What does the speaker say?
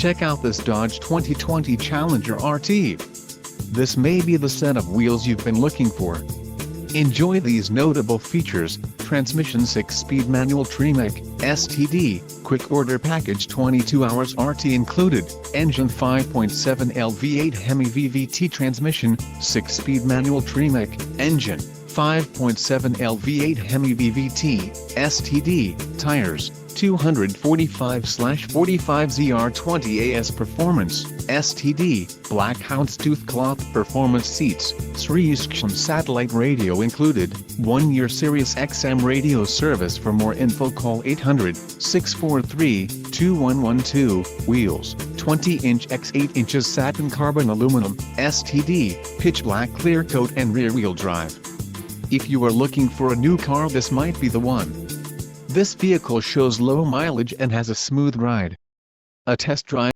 Check out this Dodge 2020 Challenger RT. This may be the set of wheels you've been looking for. Enjoy these notable features: transmission 6-speed manual Tremec, STD, quick order package 22 hours RT included, engine 5.7L V8 Hemi VVT transmission, 6-speed manual Tremec, engine, 5.7L V8 Hemi VVT, STD, tires, 245/45 ZR20 AS Performance, STD, black houndstooth cloth performance seats, Sirius satellite radio included, 1-year Sirius XM radio service. For more info call 800-643-2112, wheels, 20-inch x 8 inches satin carbon aluminum, STD, pitch black clear coat and rear wheel drive. If you are looking for a new car, this might be the one. This vehicle shows low mileage and has a smooth ride. A test drive